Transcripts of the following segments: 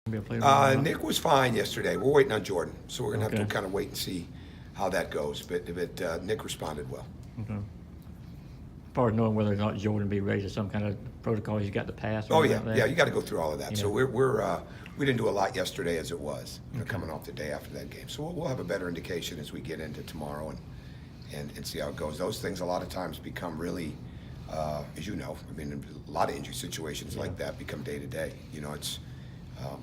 Be able to play tomorrow night? Nick was fine yesterday. We're waiting on Jordan, so we're going to have Okay. to kind of wait and see how that goes. But Nick responded well. Okay. As far as knowing whether or not Jordan be raised to some kind of protocol he's got to pass. Or Oh anything yeah, like yeah. that? You got to go through all of that. So Yeah. we didn't do a lot yesterday as it was, Okay. coming off the day after that game. So we'll have a better indication as we get into tomorrow and see how it goes. Those things a lot of times become really, as you know, I mean, a lot of injury situations like that become day to day.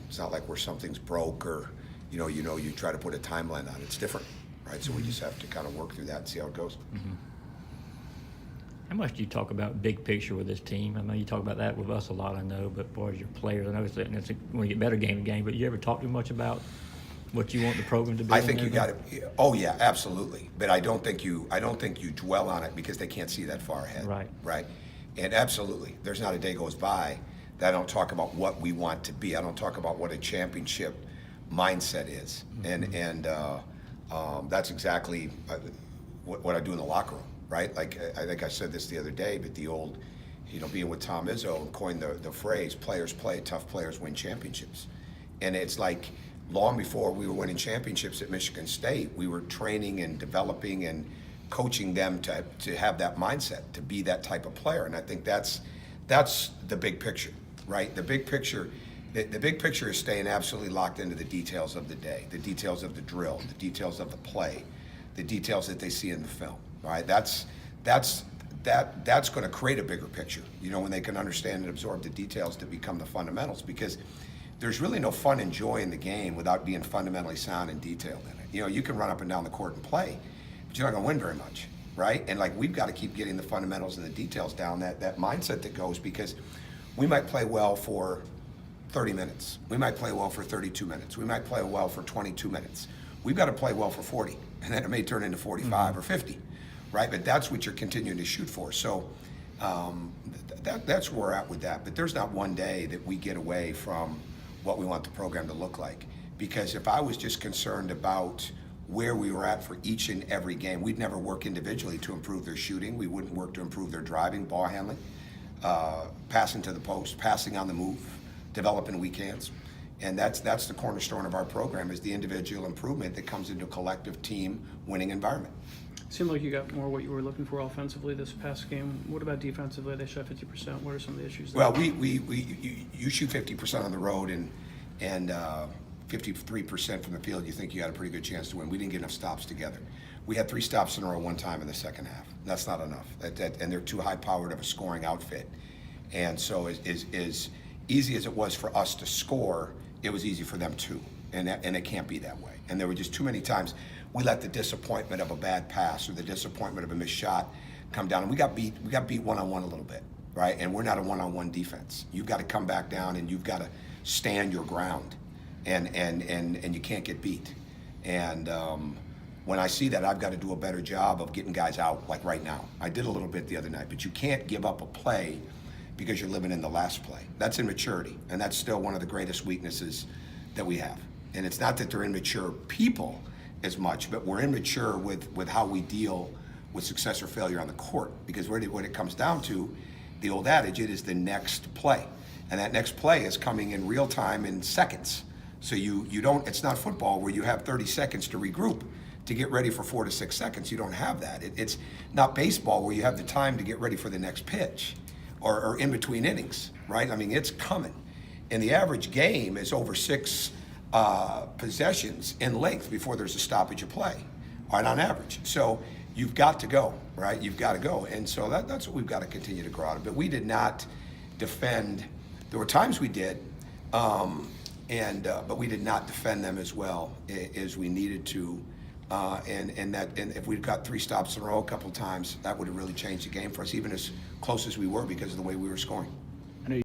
It's not like where something's broke or you try to put a timeline on it. It's different, right? So we just have to kind of work through that and see how it goes. Mm-hmm. How much do you talk about big picture with this team? I mean, you talk about that with us a lot, I know, but as far as your players, I know it's when you get better game to game, but you ever talk too much about what you want the program to be? I think you got it. Oh yeah, absolutely. But I don't think you dwell on it because they can't see that far ahead. Right. Right. And absolutely, there's not a day goes by that I don't talk about what we want to be. I don't talk about what a championship mindset is, and that's exactly what I do in the locker room. Right. Like I think I said this the other day, but the old, being with Tom Izzo coined the phrase "players play, tough players win championships," and it's like. Long before we were winning championships at Michigan State, we were training and developing and coaching them to have that mindset, to be that type of player. And I think that's the big picture, right? The big picture is staying absolutely locked into the details of the day, the details of the drill, the details of the play, the details that they see in the film, right? That's going to create a bigger picture, when they can understand and absorb the details that become the fundamentals, because there's really no fun in joy in the game without being fundamentally sound and detailed in it. You can run up and down the court and play, but you're not going to win very much, right? And we've got to keep getting the fundamentals and the details down, that mindset that goes, because we might play well for 30 minutes. We might play well for 32 minutes. We might play well for 22 minutes. We've got to play well for 40, and then it may turn into 45 or 50, right? But that's what you're continuing to shoot for. So that's where we're at with that. But there's not one day that we get away from what we want the program to look like. Because if I was just concerned about where we were at for each and every game, we'd never work individually to improve their shooting. We wouldn't work to improve their driving, ball handling, passing to the post, passing on the move, developing weak hands. And that's the cornerstone of our program, is the individual improvement that comes into a collective team winning environment. Seemed like you got more what you were looking for offensively this past game. What about defensively? They shot 50%. What are some of the issues there? Well, you shoot 50% on the road and 53% from the field. You think you got a pretty good chance to win. We didn't get enough stops together. We had 3 stops in a row one time in the second half. That's not enough. And they're too high-powered of a scoring outfit. And so as easy as it was for us to score, it was easy for them too. And it can't be that way. And there were just too many times we let the disappointment of a bad pass or the disappointment of a missed shot come down. And we got beat one-on-one a little bit, right? And we're not a one-on-one defense. You've got to come back down and you've got to stand your ground, and you can't get beat. And when I see that, I've got to do a better job of getting guys out, like right now. I did a little bit the other night, but you can't give up a play because you're living in the last play. That's immaturity, and that's still one of the greatest weaknesses that we have. And it's not that they're immature people as much, but we're immature with how we deal with success or failure on the court. Because what it comes down to, the old adage, it is the next play. And that next play is coming in real time in seconds. So you don't, it's not football where you have 30 seconds to regroup to get ready for 4 to 6 seconds. You don't have that. It's not baseball where you have the time to get ready for the next pitch or in between innings, right? I mean, it's coming. And the average game is over 6 possessions in length before there's a stoppage of play, right, on average. So you've got to go, right? You've got to go. And so that's what we've got to continue to grow out of. But we did not defend. There were times we did, but we did not defend them as well as we needed to. And if we'd got 3 stops in a row a couple of times, that would have really changed the game for us, even as close as we were, because of the way we were scoring.